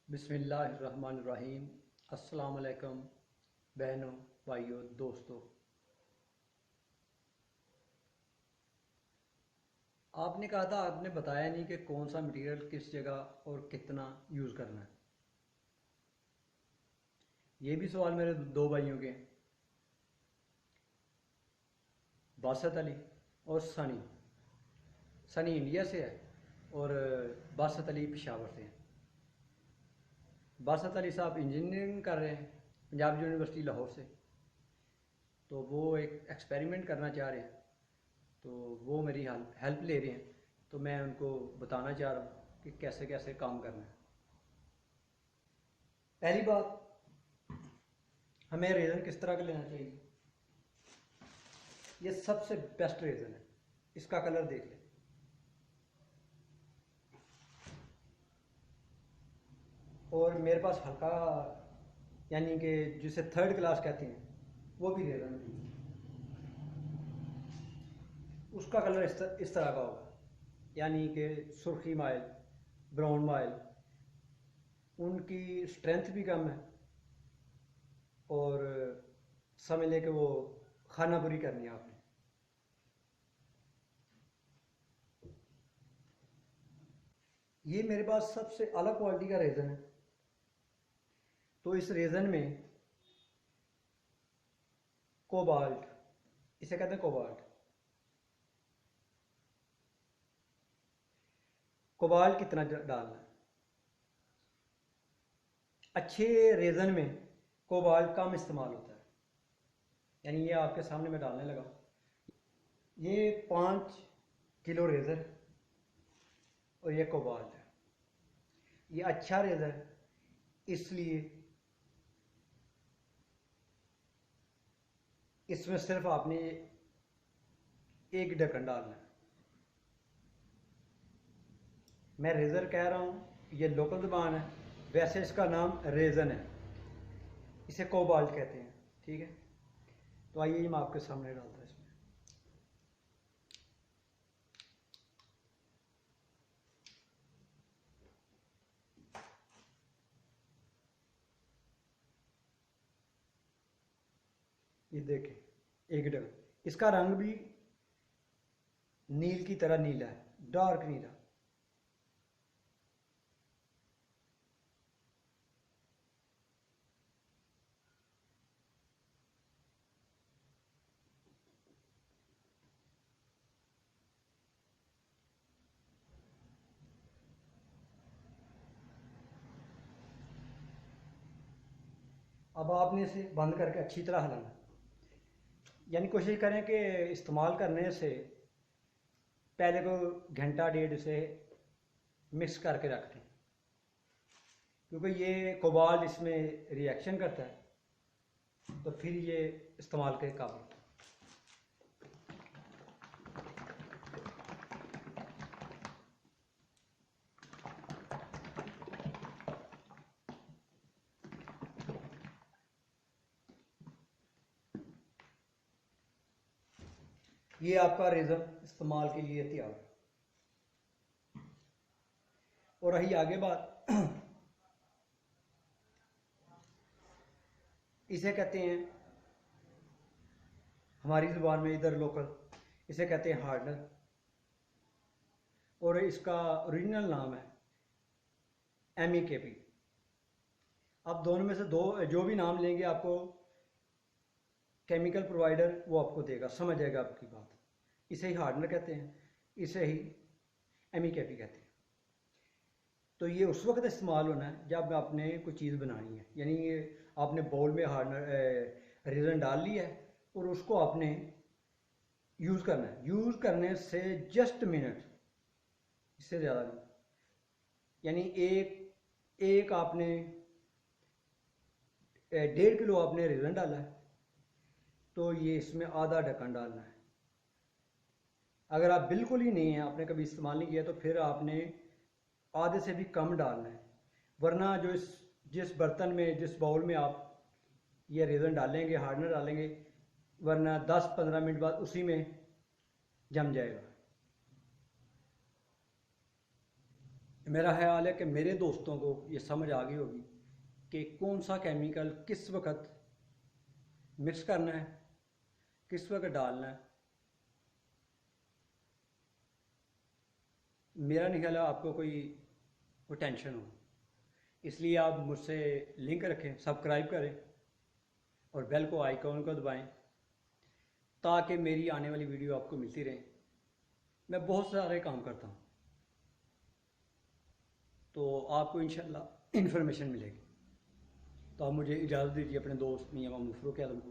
बिस्मिल्लाहिर्रहमानिर्रहीम। अस्सलाम वालेकुम बहनों, भाइयों, दोस्तों। आपने कहा था, आपने बताया नहीं कि कौन सा मटेरियल किस जगह और कितना यूज़ करना है। ये भी सवाल मेरे दो भाइयों के हैं, बासत अली और सनी। सनी इंडिया से है और बासत अली पेशावर से हैं। बासत अली साहब इंजीनियरिंग कर रहे हैं पंजाब यूनिवर्सिटी लाहौर से। तो वो एक एक्सपेरिमेंट करना चाह रहे हैं, तो वो मेरी हेल्प ले रहे हैं। तो मैं उनको बताना चाह रहा हूँ कि कैसे कैसे काम करना है। पहली बात, हमें रेज़न किस तरह का लेना चाहिए। ये सबसे बेस्ट रेज़न है। इसका कलर देख लें। और मेरे पास हल्का, यानी कि जिसे थर्ड क्लास कहते हैं, वो भी रेज़न है। उसका कलर इस तरह का होगा, यानी कि सुर्खी माइल, ब्राउन माइल। उनकी स्ट्रेंथ भी कम है और समझ लें कि वो खाना पूरी करनी है आपने। ये मेरे पास सबसे अलग क्वालिटी का रेज़न है। तो इस रेज़न में कोबाल्ट, इसे कहते हैं कोबाल्ट। कोबाल्ट कितना डालना है? अच्छे रेज़न में कोबाल्ट कम इस्तेमाल होता है। यानी ये आपके सामने मैं डालने लगा। ये 5 किलो रेज़र और ये कोबाल्ट है। ये अच्छा रेज़र है, इसलिए इसमें सिर्फ आपने एक ढक्कन डालना है। मैं रेज़र कह रहा हूँ, ये लोकल ज़ुबान है, वैसे इसका नाम रेज़न है, इसे कोबाल्ट कहते हैं। ठीक है, तो आइए मैं आपके सामने डालता हूँ इसमें। ये देखें, एक ढक्कन। इसका रंग भी नील की तरह नीला है, डार्क नीला। अब आपने इसे बंद करके अच्छी तरह हिलाना, यानी कोशिश करें कि इस्तेमाल करने से पहले को घंटा डेढ़ इसे मिक्स करके रख दें, क्योंकि ये कोबाल्ट इसमें रिएक्शन करता है, तो फिर ये इस्तेमाल के काबिल। ये आपका रेज़र इस्तेमाल के लिए तैयार है। और रही आगे बात, इसे कहते हैं हमारी ज़ुबान में इधर लोकल, इसे कहते हैं हार्डनर, और इसका ओरिजिनल नाम है MEKP। आप दोनों में से दो जो भी नाम लेंगे, आपको केमिकल प्रोवाइडर वो आपको देगा, समझ जाएगा आपकी बात। इसे ही हार्डनर कहते हैं, इसे ही MEKP कहते हैं। तो ये उस वक्त इस्तेमाल होना है जब आपने कोई चीज़ बनानी है, यानी ये आपने बाउल में हार्डनर रेज़न डाल लिया है और उसको आपने यूज़ करना है। यूज़ करने से जस्ट मिनट, इससे ज़्यादा नहीं। यानी एक आपने 1.5 किलो आपने रेज़न डाला है, तो ये इसमें आधा ढक्कन डालना है। अगर आप बिल्कुल ही नहीं है, आपने कभी इस्तेमाल नहीं किया, तो फिर आपने आधे से भी कम डालना है। वरना जिस बर्तन में, जिस बाउल में आप ये रेज़न डालेंगे, हार्डनर डालेंगे, वरना 10-15 मिनट बाद उसी में जम जाएगा। मेरा ख्याल है कि मेरे दोस्तों को ये समझ आ गई होगी कि कौन सा केमिकल किस वक्त मिक्स करना है, किस वक्त डालना है। मेरा नहीं ख्याल है आपको कोई टेंशन हो, इसलिए आप मुझसे लिंक रखें, सब्सक्राइब करें और बेल को आइकॉन को दबाएं ताकि मेरी आने वाली वीडियो आपको मिलती रहे। मैं बहुत सारे काम करता हूँ, तो आपको इंशाल्लाह इन्फॉर्मेशन मिलेगी। तो आप मुझे इजाज़त दीजिए अपने दोस्त मियां मोहम्मद फ़ारूक आलम को।